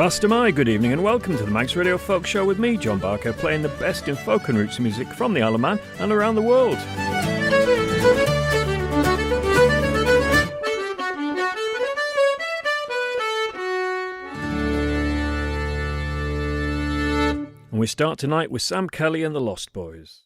Fast am I, good evening and welcome to the Manx Radio Folk Show with me, John Barker, playing the best in folk and roots music from the Isle of Man and around the world. And we start tonight with Sam Kelly and the Lost Boys.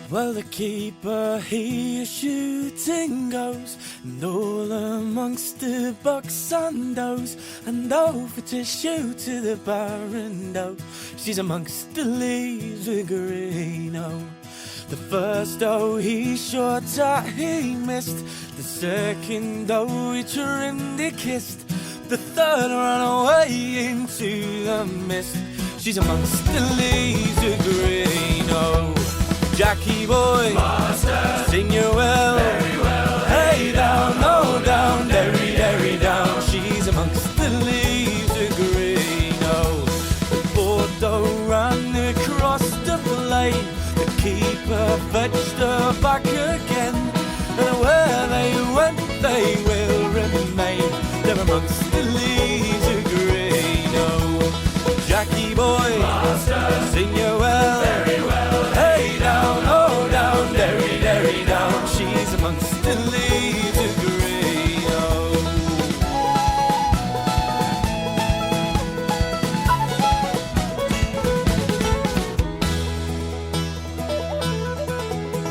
Well, the keeper, he shooting goes, and all amongst the bucks and does, and over to shoot to the barren doe. She's amongst the leaves of green, oh. The first doe he shot at, he missed. The second doe he trimmed, he kissed. The third ran away into the mist. She's amongst the leaves of green, oh. Jackie boy, master, sing you well, very well. Hey down, oh down, derry, derry down. She's amongst the leaves of green, oh. The Bordeaux ran across the plain. The keeper fetched her back again. And where they went, they will remain. They're amongst the leaves of green, oh. Jackie boy, master, sing you well, very well. Hey down, oh down, derry, derry down. She's amongst the leaves of green, oh.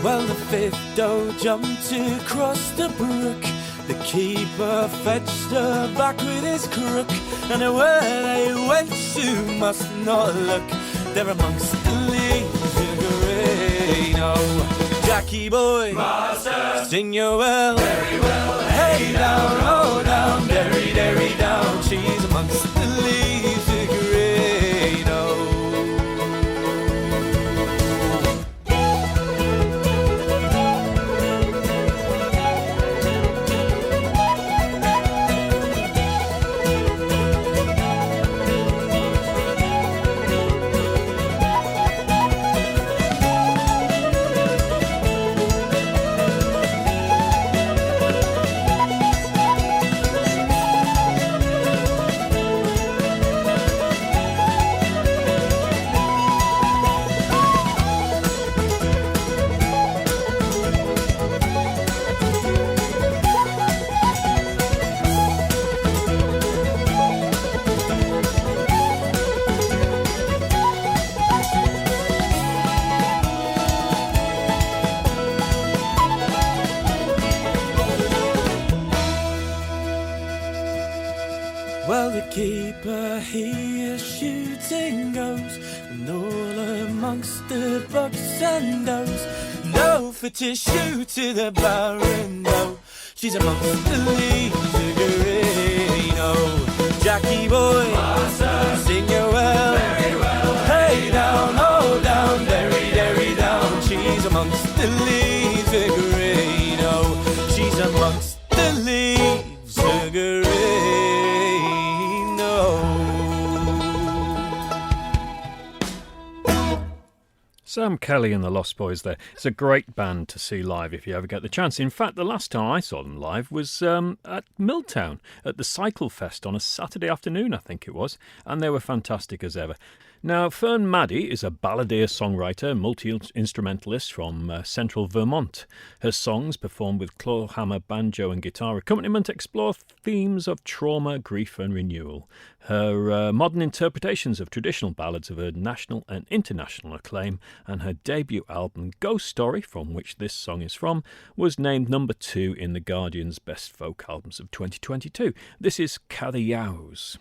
Well, the fifth doe jumped across the brook. The keeper fetched her back with his crook. And where they went, you must not look. They're amongst the leaves of green, oh. Jackie boy, master, sing you well, very well. Hey down, oh down, derry, derry down. She's amongst the leaves of green, oh. Well, the keeper, he a shooting goes, and all amongst the bucks and does, no for to shoot to the barren doe. She's amongst the leaves of green, oh. Jackie boy, master, sing you well, very well. Hey down, oh down, derry, derry down. She's amongst the leaves of green, oh. She's amongst the leaves of green. Sam Kelly and the Lost Boys there. It's a great band to see live if you ever get the chance. In fact, the last time I saw them live was at Milltown at the Cycle Fest on a Saturday afternoon, I think it was, and they were fantastic as ever. Now, Fern Maddie is a balladeer songwriter, multi-instrumentalist from central Vermont. Her songs, performed with clawhammer, banjo and guitar accompaniment, explore themes of trauma, grief and renewal. Her modern interpretations of traditional ballads have earned national and international acclaim, and her debut album, Ghost Story, from which this song is from, was named number 2 in The Guardian's Best Folk Albums of 2022. This is Cathy-Yows.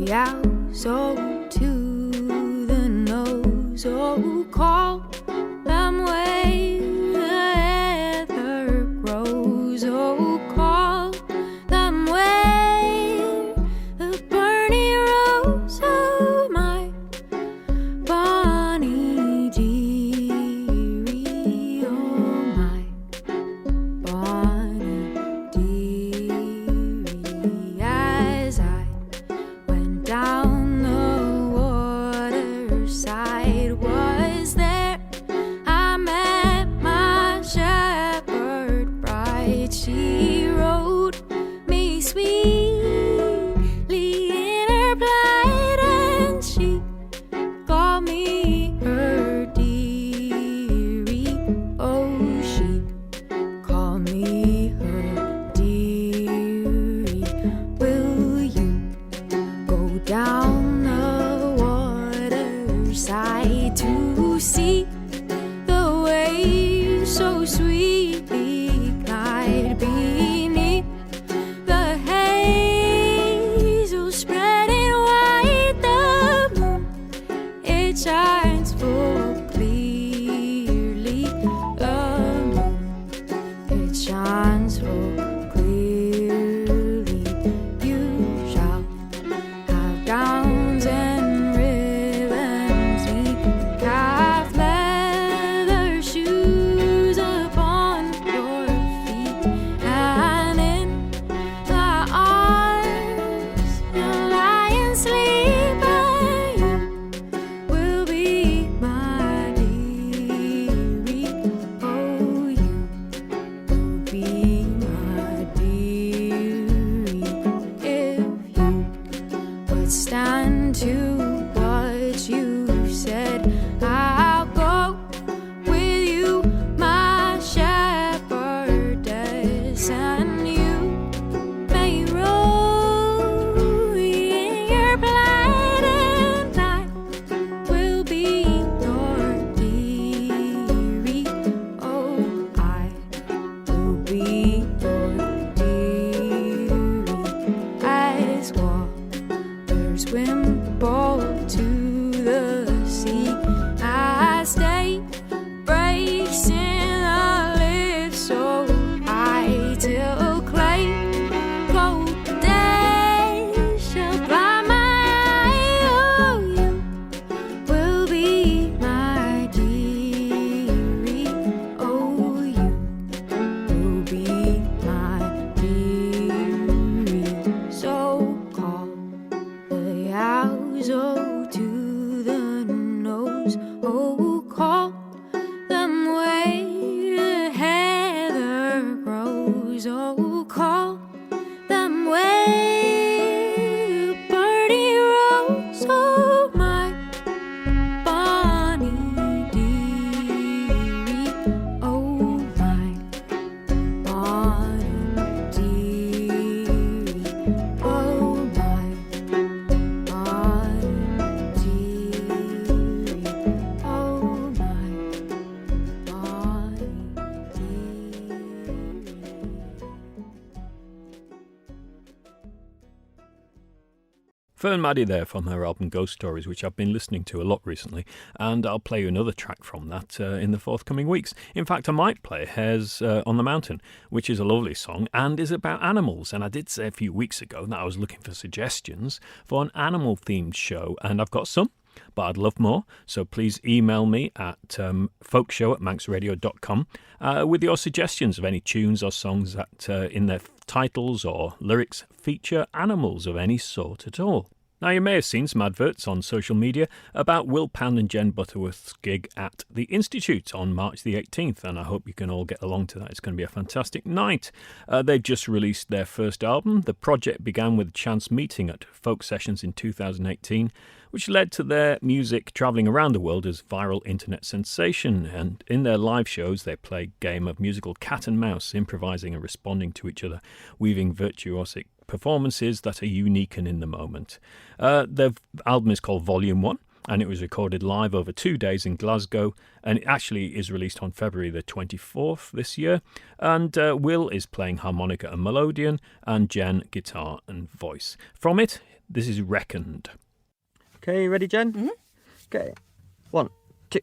Yows, oh, to the nose, oh, night she wrote me sweetly in her plight, and she called me her dearie. Oh, she called me her dearie. Will you go down the waterside to see the waves so sweetly glide beneath the hazel spreading white? The moon, it shines full clearly. The moon, it shines full clearly. You shall have gowns and ribbons, neat calf leather shoes upon your feet, and in my arms you'll lie and sleep, and you will be my dearie. Oh, you will be my dearie. If you would stand to what you said, I'll go with you, my shepherdess, and you may roll in your plaid, and I will be your dearie. Oh, I will be your dearie. As waters wimple to the sea, as day breaks in the lift so high, till clay cold days shall blind my eye. Oh, you will be my dearie. Oh, you will be my dearie. So call the owls, oh, to the nose. Oh, call them where the heather grows. Oh, call them where the birdie rolls. Oh, my bonny dearie. Oh, my bonny dearie. Oh, my bonny dearie. Oh, my bonny dearie. Fern Maddie there from her album Ghost Stories, which I've been listening to a lot recently, and I'll play you another track from that in the forthcoming weeks. In fact, I might play Hares on the Mountain, which is a lovely song and is about animals. And I did say a few weeks ago that I was looking for suggestions for an animal-themed show, and I've got some, but I'd love more. So please email me at folkshow@manxradio.com with your suggestions of any tunes or songs that in their titles or lyrics feature animals of any sort at all. Now, you may have seen some adverts on social media about Will Pound and Jen Butterworth's gig at the Institute on March the 18th, and I hope you can all get along to that. It's going to be a fantastic night. They've just released their first album. The project began with a chance meeting at Folk Sessions in 2018, which led to their music travelling around the world as viral internet sensation. And in their live shows, they play a game of musical cat and mouse, improvising and responding to each other, weaving virtuosic performances that are unique and in the moment. Their album is called Volume 1, and it was recorded live over 2 days in Glasgow, and it actually is released on February the 24th this year. And Will is playing harmonica and melodeon, and Jen guitar and voice. From it, this is Reckoned. Okay, you ready, Jen? Mm-hmm. Okay. 1, 2.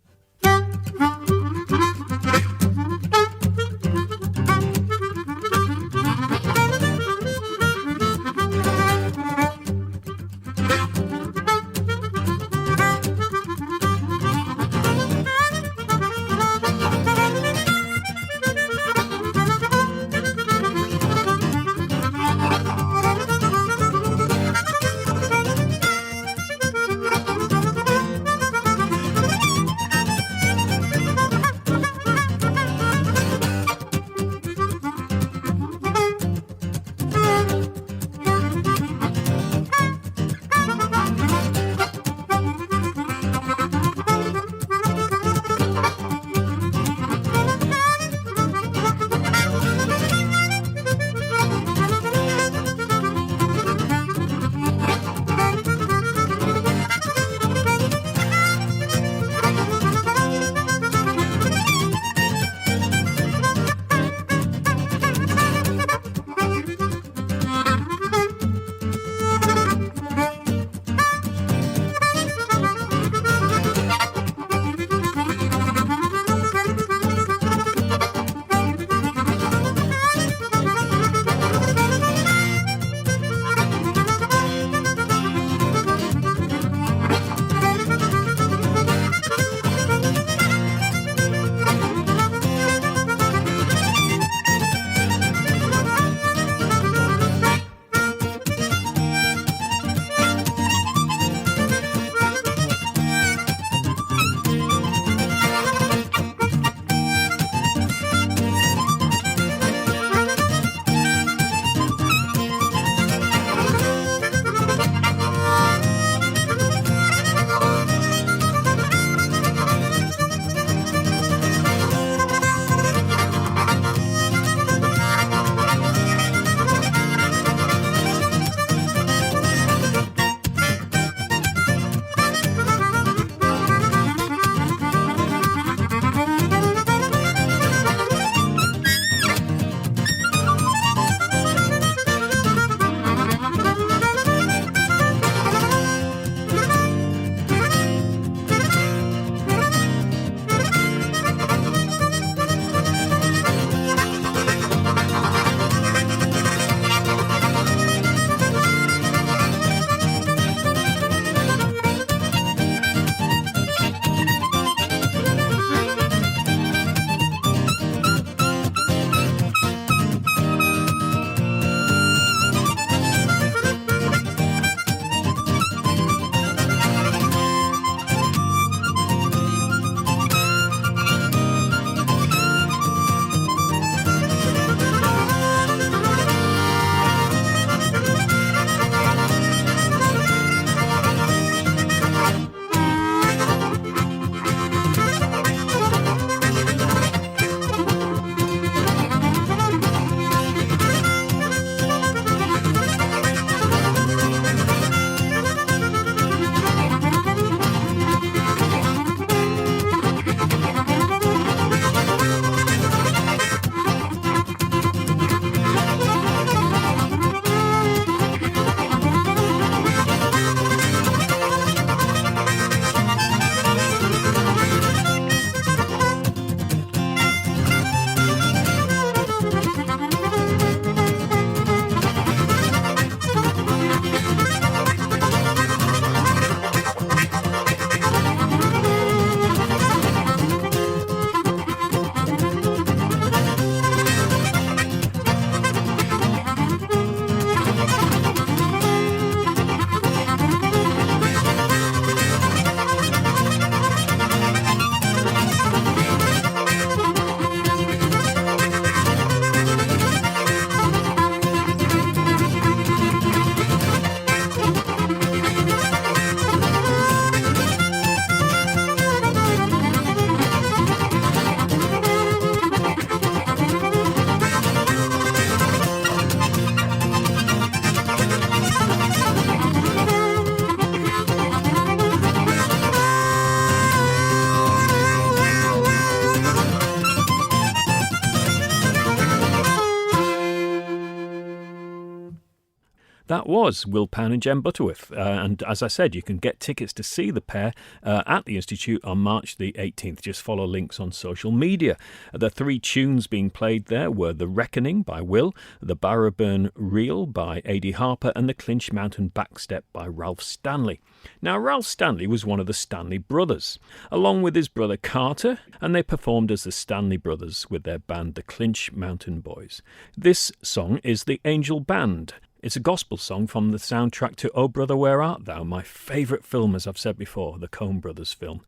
That was Will Pound and Jen Butterworth. And as I said, you can get tickets to see the pair at the Institute on March the 18th. Just follow links on social media. The three tunes being played there were The Reckoning by Will, The Barrowburn Reel by A.D. Harper, and The Clinch Mountain Backstep by Ralph Stanley. Now, Ralph Stanley was one of the Stanley Brothers, along with his brother Carter, and they performed as the Stanley Brothers with their band, the Clinch Mountain Boys. This song is The Angel Band. It's a gospel song from the soundtrack to Oh Brother, Where Art Thou?, my favourite film, as I've said before, the Coen Brothers film.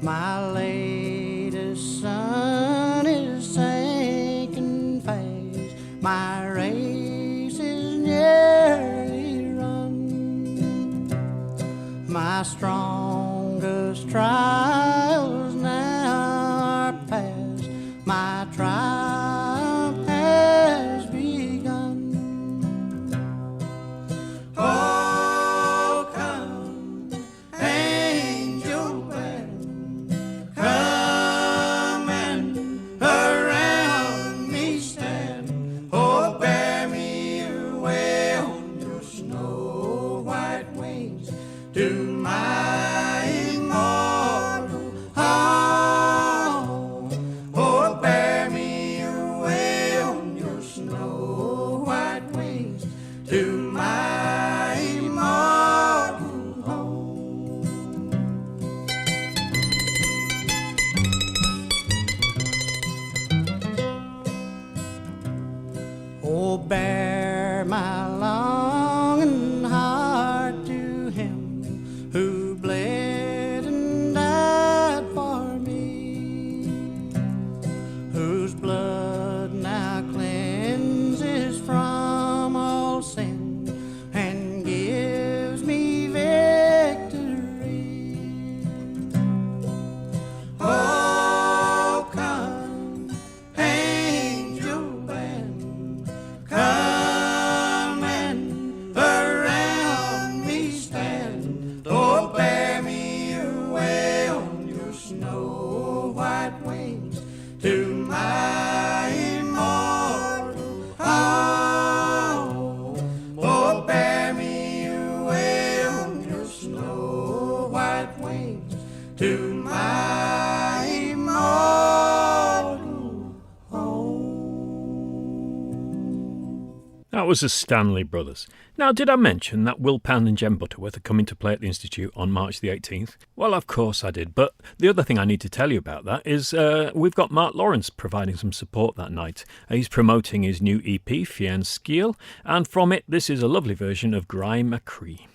My latest sun is sinking fast. My race is nearly run. My strongest trials now are past. My triumph has begun. Oh, come, angel band, come and around me stand. Oh, bear me away on your snow white wings to my immortal home. Oh, bear me away on your snow white wings to my immortal home. Oh, bear my longing heart to him who bled and died for me, whose blood now cleanses from all sin and gives me victory. Oh, come, angel band, come and around me stand. Oh, bear me away on your snow white wings to my immortal home. Oh, bear me away on your snow white wings to my immortal home. That was the Stanley Brothers. Now, did I mention that Will Pound and Jen Butterworth are coming to play at the Institute on March the 18th? Well, of course I did, but the other thing I need to tell you about that is we've got Mark Lawrence providing some support that night. He's promoting his new EP, Fien Skiel, and from it, this is a lovely version of Gry McCree.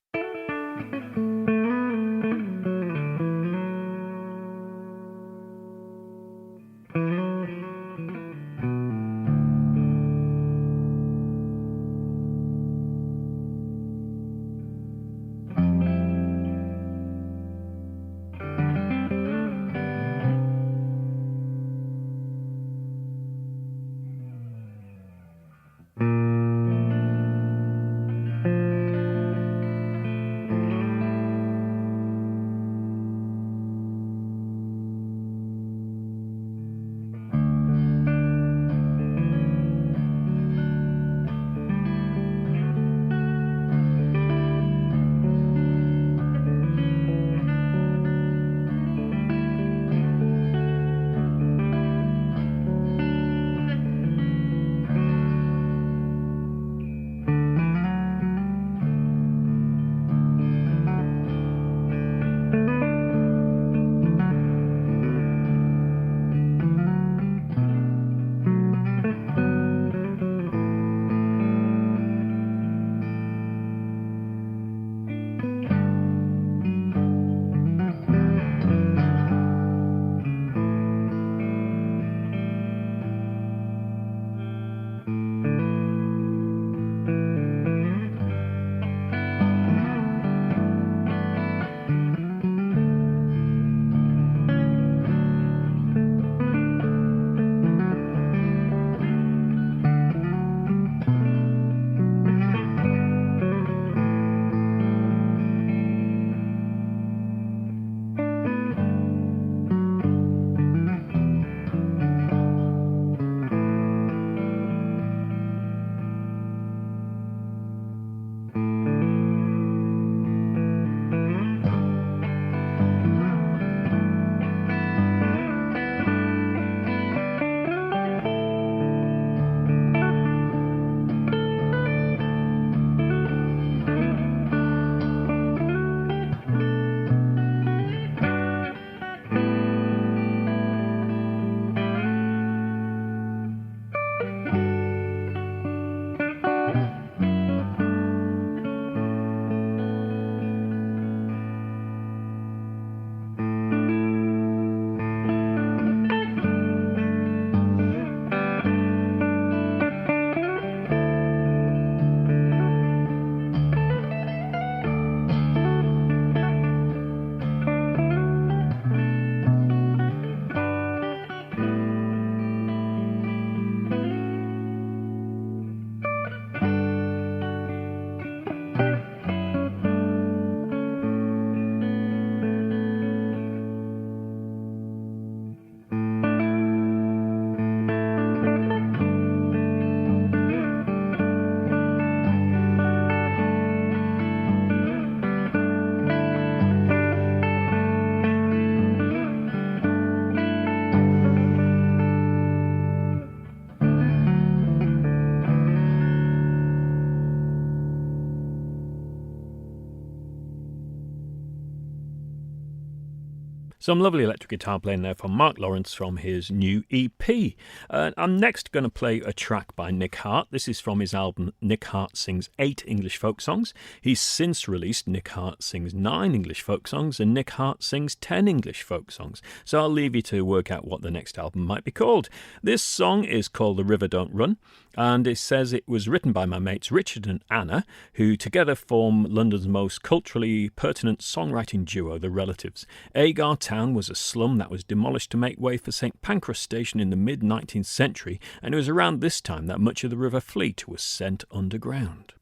Some lovely electric guitar playing there from Mark Lawrence from his new EP. I'm next going to play a track by Nick Hart. This is from his album Nick Hart Sings 8 English Folk Songs. He's since released Nick Hart Sings 9 English Folk Songs and Nick Hart Sings 10 English Folk Songs. So I'll leave you to work out what the next album might be called. This song is called The River Don't Run, and it says it was written by my mates Richard and Anna, who together form London's most culturally pertinent songwriting duo, The Relatives. Agar Town was a slum that was demolished to make way for St Pancras Station in the mid-19th century, and it was around this time that much of the River Fleet was sent underground.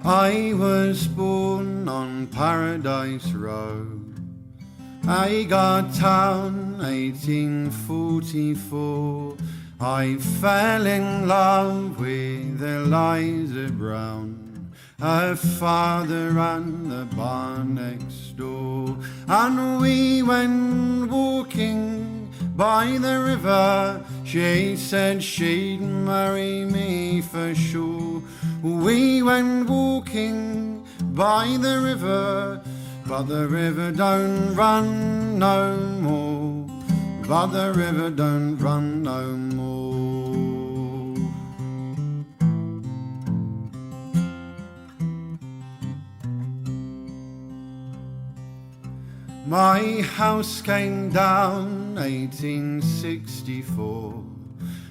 I was born on Paradise Road, Agar Town, 1844. I fell in love with Eliza Brown, her father and the bar next door. And we went walking by the river, she said she'd marry me for sure. We went walking by the river, but the river don't run no more, but the river don't run no more. My house came down 1864.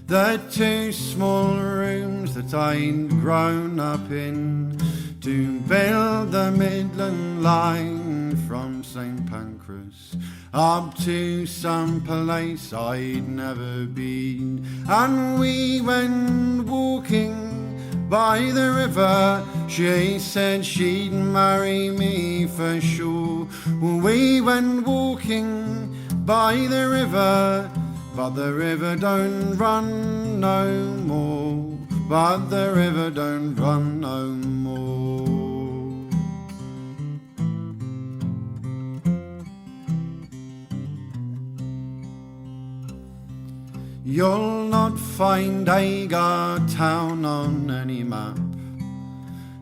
The 2 small rooms that I'd grown up in to build the Midland Line from St Pancras up to some place I'd never been. And we went walking by the river, she said she'd marry me for sure. We went walking by the river, but the river don't run no more, but the river don't run no more. You'll not find Agar Town on any map.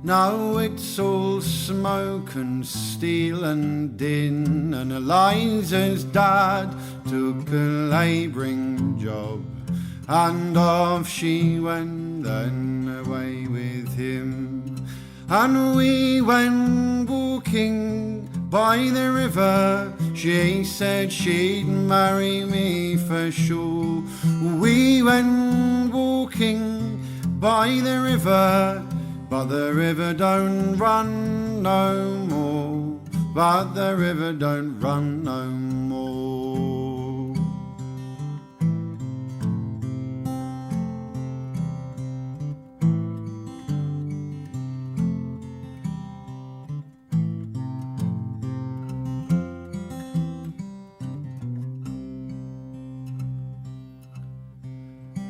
Now it's all smoke and steel and din, and Eliza's dad took a labouring job, and off she went then away with him. And we went walking by the river, she said she'd marry me for sure. We went walking by the river, but the river don't run no more, but the river don't run no more.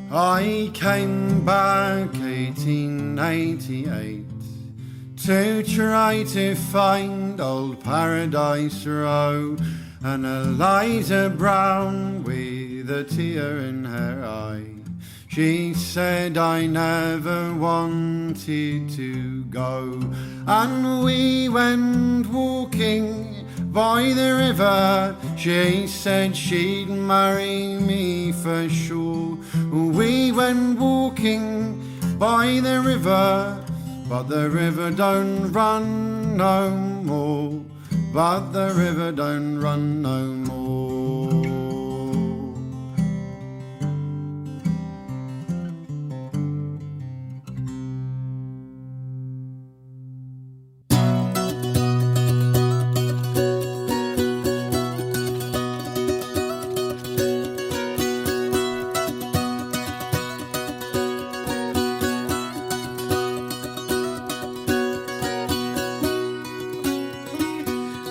I came back 1888 to try to find old Paradise Row, and Eliza Brown with a tear in her eye. She said I never wanted to go, and we went walking by the river, she said she'd marry me for sure. We went walking by the river, but the river don't run no more, but the river don't run no more.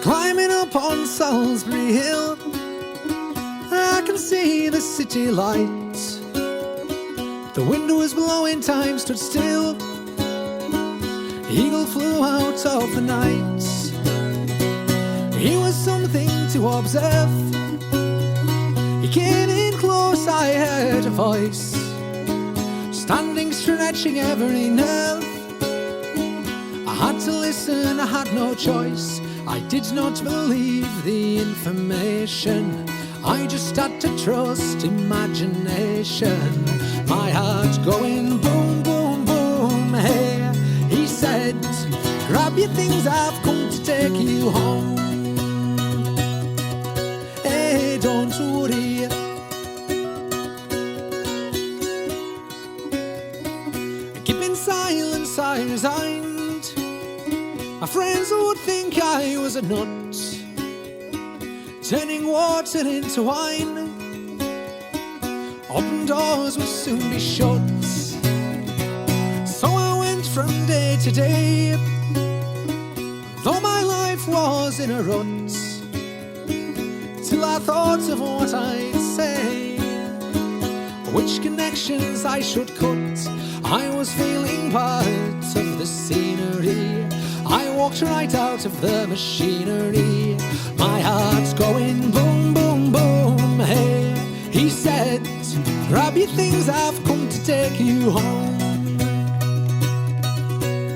Climbing up on Salisbury Hill, I can see the city lights. The wind was blowing, time stood still. Eagle flew out of the night. stopping to observe. He came in close, I heard a voice, standing, stretching every nerve. I had to listen, I had no choice. I did not believe the information. I just had to trust imagination. My heart going boom, boom, boom. Hey, he said, grab your things, I've come to take you home. Hey, don't worry. Keeping silence, I resigned. My friends would think I was a nut, turning water into wine. Open doors would soon be shut. So I went from day to day, though my life was in a rut, till I thought of what I'd say, which connections I should cut. I was feeling part of the scenery. I walked right out of the machinery. My heart's going boom, boom, boom. Hey, he said, grab your things, I've come to take you home.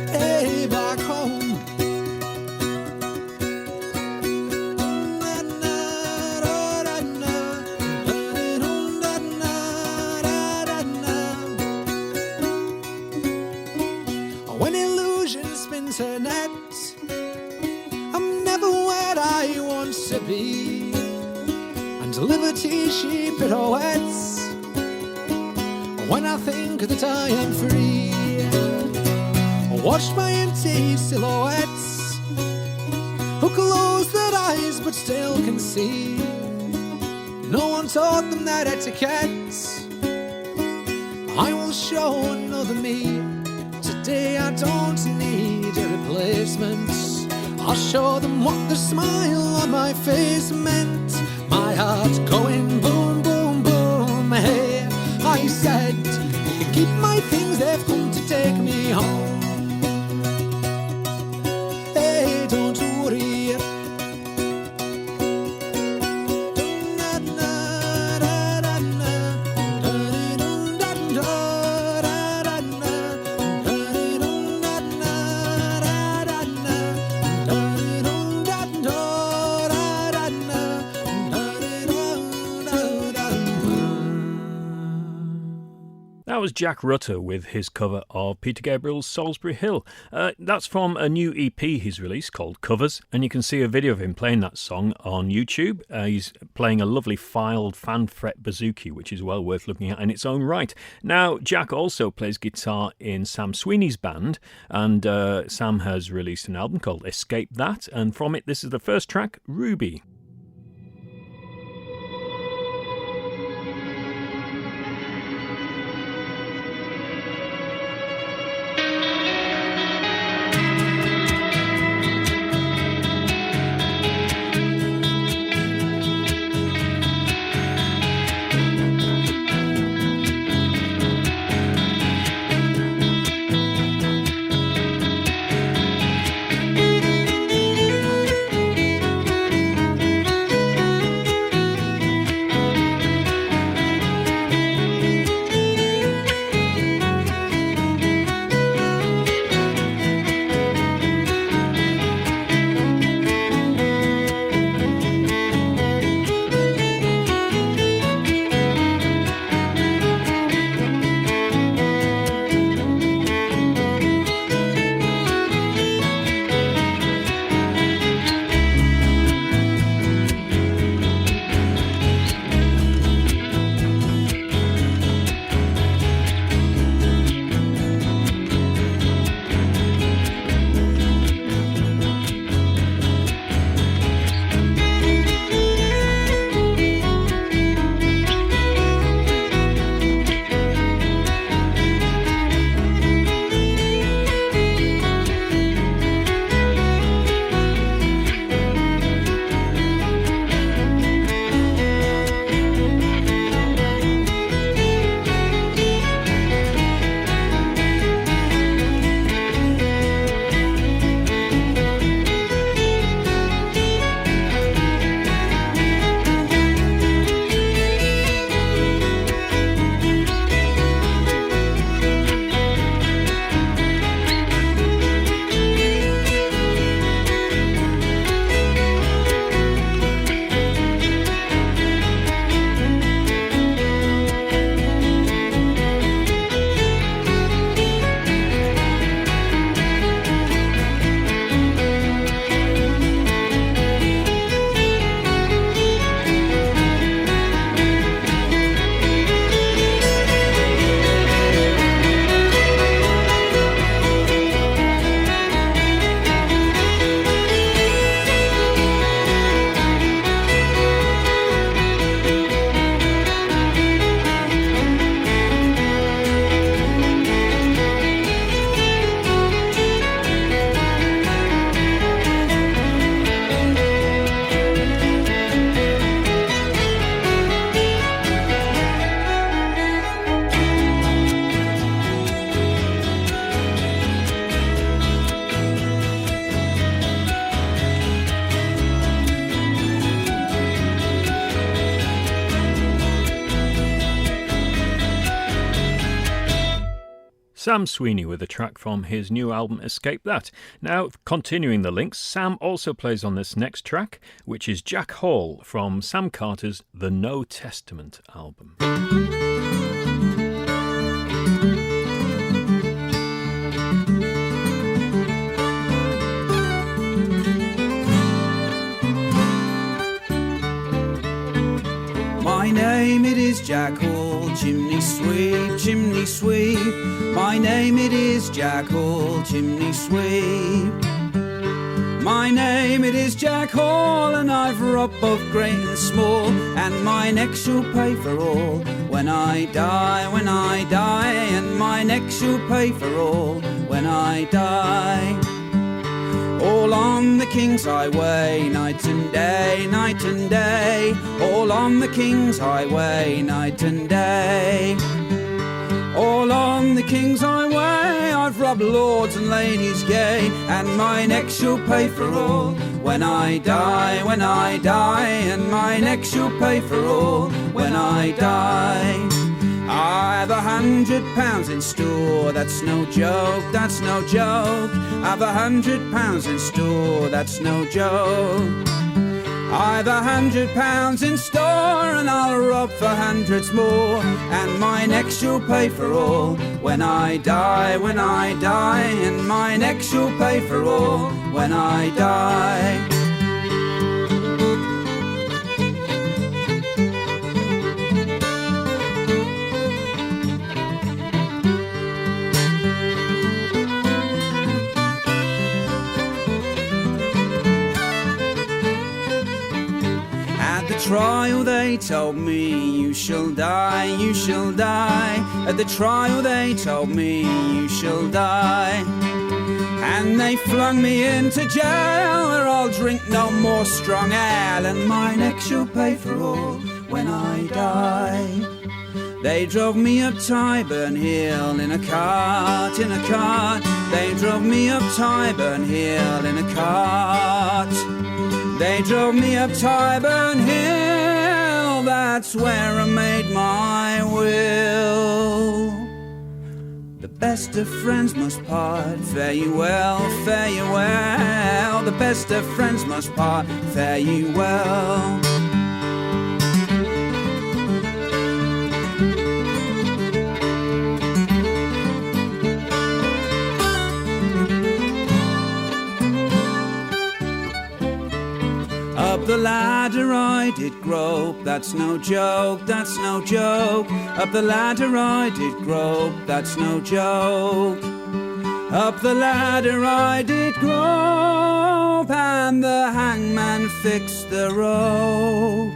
Hey, back home. When illusions spin to net, I'm never where I want to be, and liberty she pirouettes when I think that I am free. Watch my empty silhouettes, who close their eyes but still can see. No one taught them that etiquette. I will show another me. Today I don't need a replacement. I'll show them what the smile on my face meant. My heart going boom, boom, boom. Hey, I said, you can keep my things, they've come to take me home. Hey, don't worry. That was Jack Rutter with his cover of Peter Gabriel's Salisbury Hill. That's from a new EP he's released called Covers, and you can see a video of him playing that song on YouTube. He's playing a lovely filed fan-fret bouzouki, which is well worth looking at in its own right. Now, Jack also plays guitar in Sam Sweeney's band, and Sam has released an album called Escape That, and from it, this is the first track, Ruby. Sam Sweeney with a track from his new album Escape That. Now, continuing the links, Sam also plays on this next track, which is Jack Hall from Sam Carter's The No Testament album. My name it is Jack Hall, chimney sweep, chimney sweep. My name it is Jack Hall, chimney sweep. My name it is Jack Hall, and I've robbed both great and small, and my neck shall pay for all when I die, and my neck shall pay for all when I die. All on the King's Highway, night and day, night and day. All on the King's Highway, night and day. All on the King's Highway, I've robbed lords and ladies gay, and my neck shall pay for all when I die, and my neck shall pay for all when I die. I've £100 in store, that's no joke, that's no joke. I've £100 in store, that's no joke. I've £100 in store, and I'll rob for hundreds more, and my neck shall pay for all when I die, and my neck shall pay for all when I die. Trial they told me you shall die, you shall die. At the trial they told me you shall die, and they flung me into jail where I'll drink no more strong ale, and my neck shall pay for all when I die. They drove me up Tyburn Hill in a cart, in a cart. They drove me up Tyburn Hill in a cart. They drove me up Tyburn Hill, that's where I made my will. The best of friends must part, fare you well, fare you well. The best of friends must part, fare you well. Up the ladder I did grope, that's no joke, that's no joke. Up the ladder I did grope, that's no joke. Up the ladder I did grope, and the hangman fixed the rope.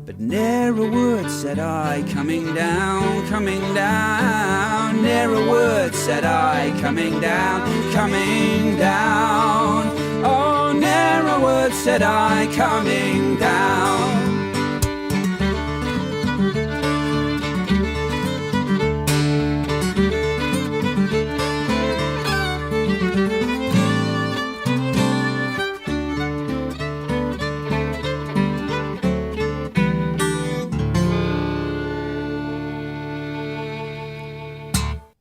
But ne'er a word said I, coming down, coming down. Ne'er a word said I, coming down, coming down. Oh, ne'er a word said I, coming down.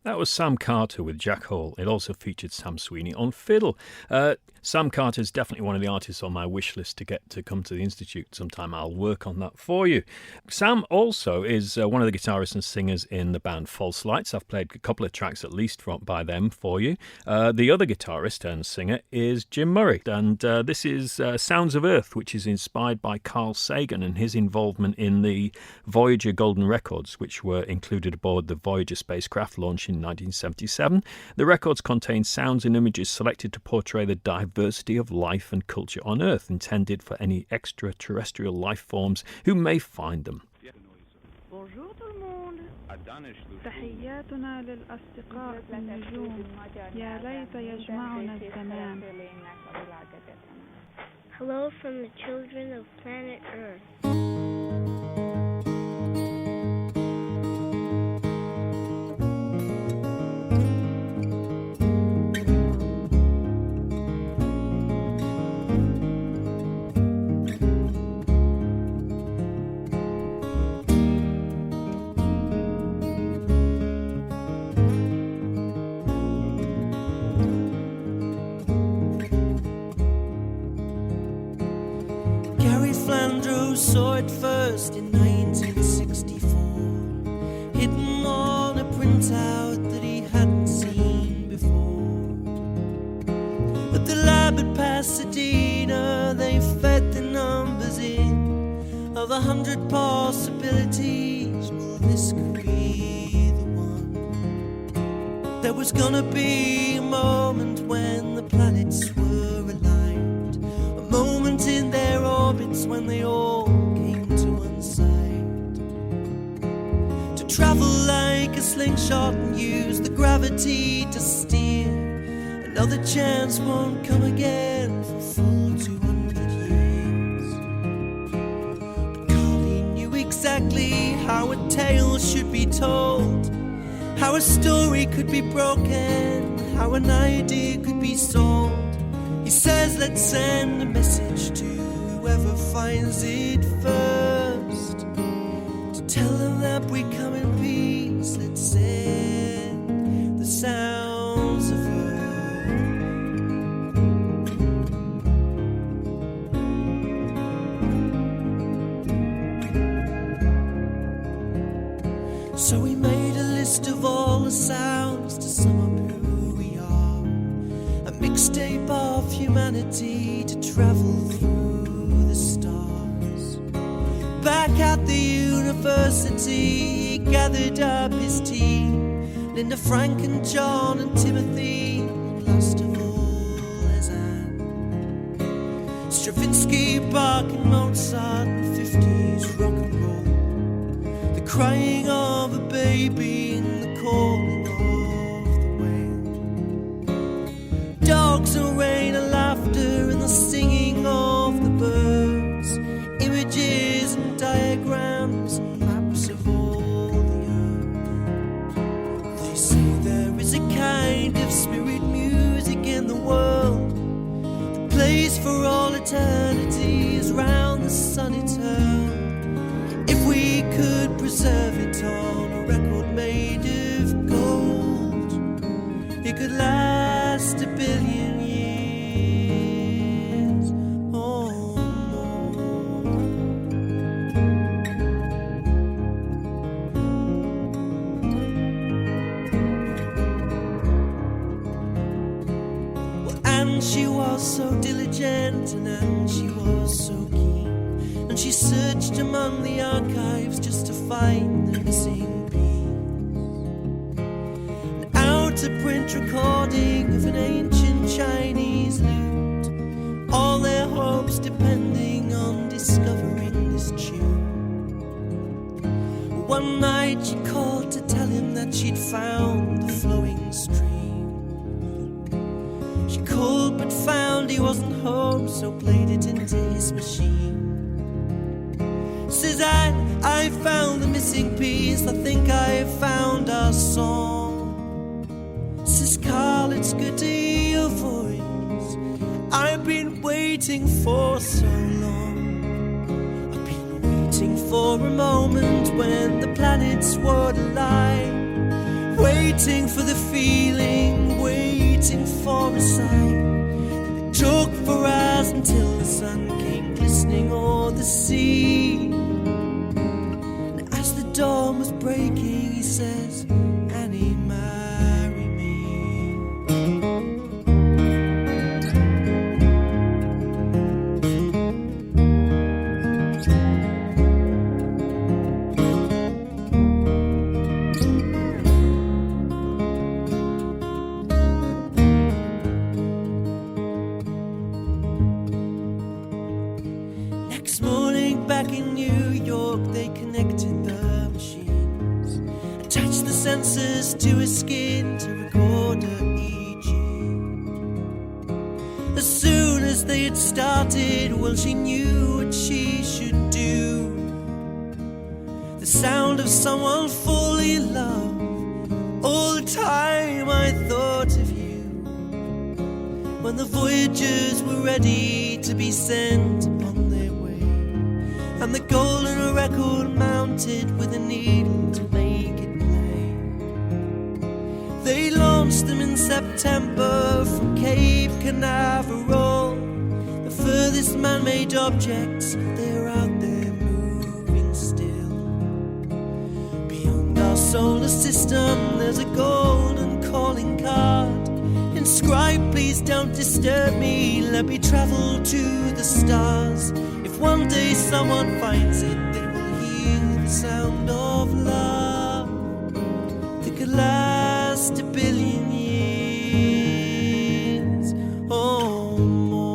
That was Sam Carter with Jack Hall. It also featured Sam Sweeney on fiddle. Sam Carter is definitely one of the artists on my wish list to get to come to the Institute sometime. I'll work on that for you. Sam also is one of the guitarists and singers in the band False Lights. I've played a couple of tracks at least by them for you. The other guitarist and singer is Jim Murray, and this is Sounds of Earth, which is inspired by Carl Sagan and his involvement in the Voyager Golden Records, which were included aboard the Voyager spacecraft launched in 1977. The records contain sounds and images selected to portray the diversity of life and culture on Earth, intended for any extraterrestrial life forms who may find them. Bonjour tout le monde. تحياتنا للأصدقاء النجوم يا ليت يجمعنا الزمان. Hello from the children of planet Earth. saw it first in 1964, hidden on a printout that he hadn't seen before. At the lab at Pasadena, they fed the numbers in of 100 possibilities. Well, this could be the one. There was gonna be a moment when the planets were aligned, a moment in their orbits when they all came to one side. To travel like a slingshot and use the gravity to steer, another chance won't come again for full 200 years. But Carly knew exactly how a tale should be told, how a story could be broken, how an idea could be sold. He says, let's send a message to whoever finds it first, to tell them that we come in peace. Let's send the sounds of earth. So we made a list of all the sounds to sum up who we are, a mixtape of humanity to travel through the stars. Back at the university, he gathered up his team, Linda, Frank and John and Timothy, and last of all is Anne. Stravinsky, Bach and Mozart and 50s rock and roll, the crying of a baby and the calling of the whale, dogs and rain and laughter and the singing of the birds, images and diagrams and maps of all the earth. They say there is a kind of spirit music in the world that plays for all eternity as round the sun it turns. If we could preserve it on a record made of gold, it could last 1 billion years or more. Well, and she was so diligent and she was so keen, and she searched among the archives just to find the missing piece. An out-of-print recording of an ancient Chinese lute, all their hopes depending on discovering this tune. One night she called to tell him that she'd found the flowing stream. She called but found he wasn't home, so played it into his machine. Says I found the missing piece, I think I found our song. Says Carl, it's good to hear your voice, I've been waiting for so long. I've been waiting for a moment when the planets would align, waiting for the feeling, waiting for a sign. It took for us until the sun came glistening o'er the sea. Dawn was breaking, he says, Annie, marry me. Next morning, back in New York, they connected the sensors to his skin to record her EG. As soon as they had started, well, she knew what she should do. The sound of someone fully in love. All the time I thought of you, when the Voyagers were ready to be sent upon their way, and the golden record mounted with a needle to make it. They launched them in September from Cape Canaveral, the furthest man-made objects, they're out there solar system, there's a golden calling card. Inscribed, please don't disturb me, let me travel to the stars. If one day someone finds it, they will hear the sound of love that could last 1,000,000,000 years or more.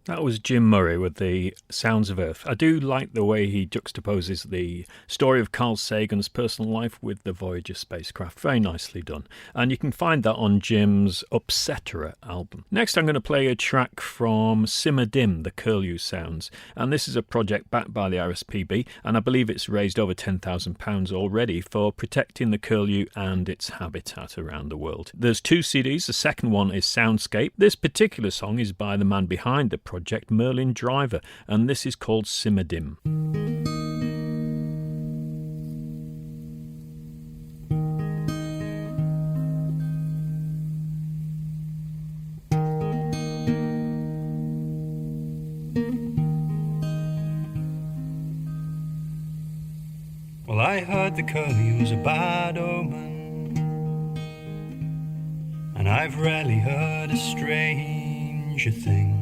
That was Jim Murray with the Sounds of Earth. I do like the way he juxtaposes the story of Carl Sagan's personal life with the Voyager spacecraft. Very nicely done. And you can find that on Jim's Upsetera album. Next, I'm going to play a track from Simmer Dim, the Curlew Sounds. And this is a project backed by the RSPB, and I believe it's raised over £10,000 already for protecting the curlew and its habitat around the world. There's 2 CDs. The second one is Soundscape. This particular song is by the man behind the project, Merlin Driver, and this is called Simmer Dim. Well, I heard the curlew was a bad omen, and I've rarely heard a stranger thing.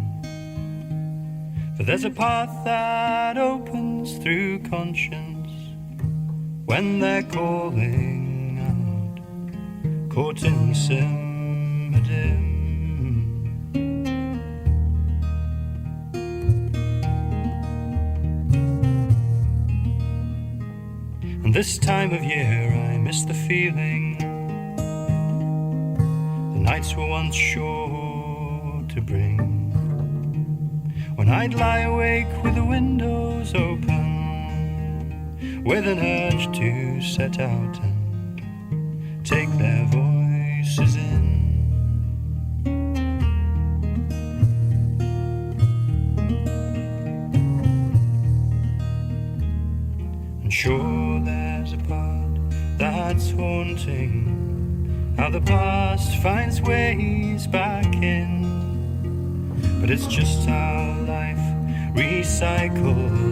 For there's a path that opens through conscience when they're calling out, caught in the simmer dim. And this time of year I miss the feeling the nights were once sure to bring, when I'd lie awake with the windows open, with an urge to set out and take their voices in. And sure there's a part that's haunting, how the past finds ways back in. But it's just how life recycles.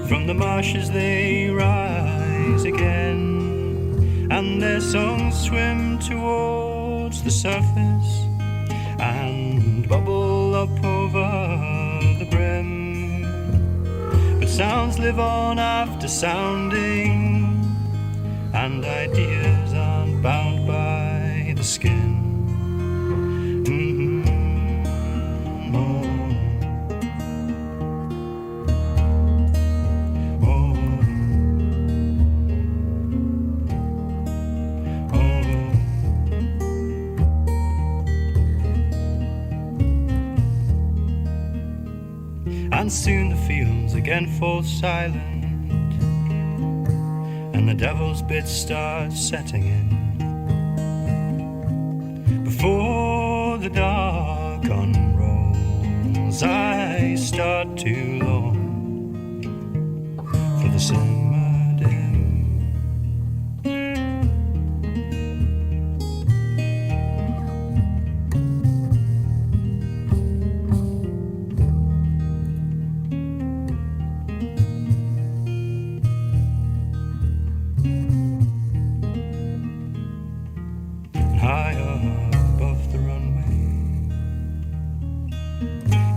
From the marshes they rise again, and their songs swim towards the surface and bubble up over the brim. But sounds live on after sounding, and ideas aren't bound by the skin. And soon the fields again fall silent, and the devil's bit starts setting in. Before the dark unrolls, I start to long for the simmer dim.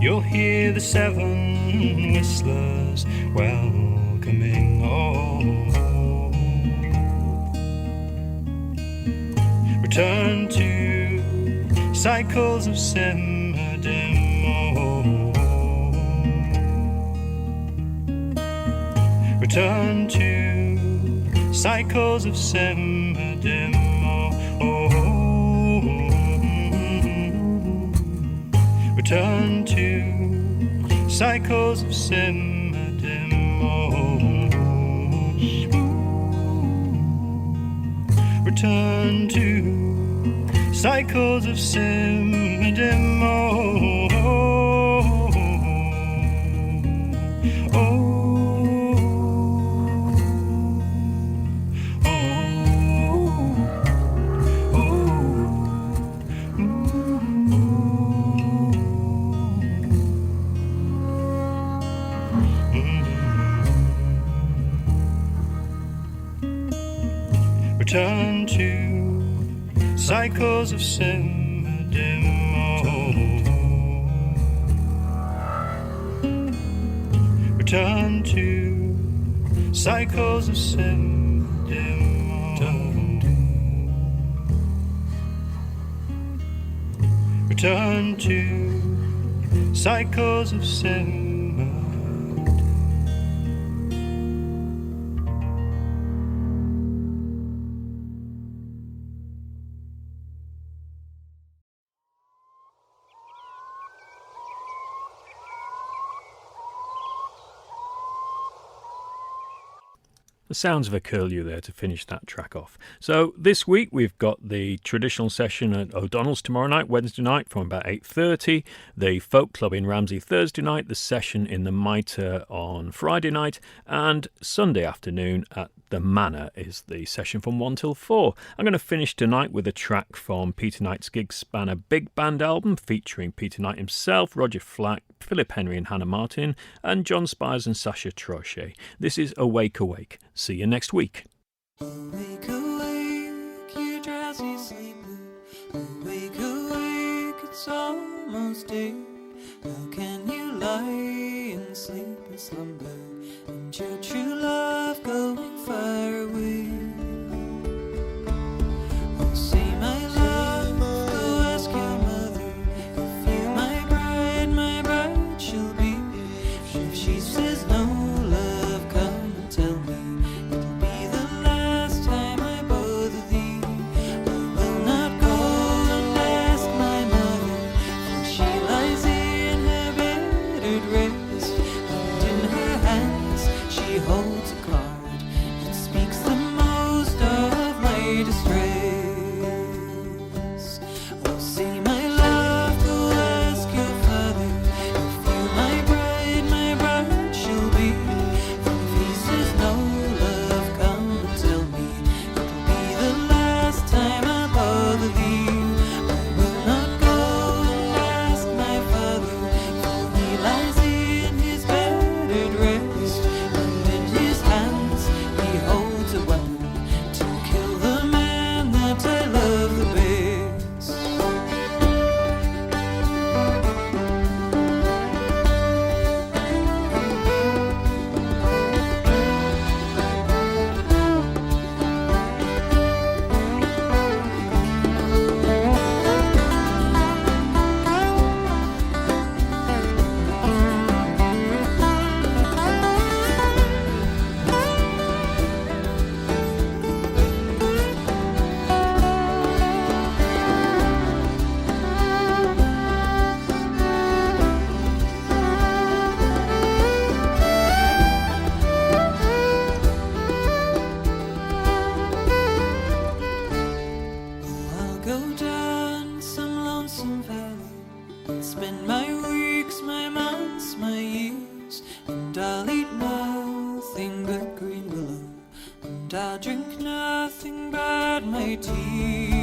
You'll hear the 7 whistlers welcoming. Return to cycles of simmer dim. Return to cycles of simmer dim. Return to cycles of simmer dim. Return to cycles of sim-dim. Return to cycles of sim-dim. Return to cycles of sim-dim. Return to cycles of sim. The sounds of a curlew there to finish that track off. So this week we've got the traditional session at O'Donnell's tomorrow night, Wednesday night from about 8:30, the Folk Club in Ramsey Thursday night, the session in the Mitre on Friday night, and Sunday afternoon at the Manor is the session from 1 till 4. I'm going to finish tonight with a track from Peter Knight's Gig Spanner Big Band album featuring Peter Knight himself, Roger Flack, Philip Henry and Hannah Martin, and John Spires and Sasha Trochet. This is Awake Awake. See you next week. Awake, awake, you drowsy sleeper. Awake, awake, it's almost day. How can you lie in sleep and slumber, and your true love going far away? Oh, say my love, go ask your mother if you my bride she'll be. If she says no, love, come and tell me. It'll be the last time I bother thee. I will not go and ask my mother, for she lies in her bed at rest, and in her hands she holds a card that speaks the most of my distress. Oh, say my love, go ask your father if you my bride she'll be. For if he says no, love, come and tell me. It'll be the last time I bother thee. I will not go and ask my father, for he lies in his bed at rest, and in his hands he holds a weapon to kill the man that I love the best. I'll go down some lonesome valley and spend my weeks, my months, my years, and I'll eat nothing but green willow, and I'll drink nothing but my tea.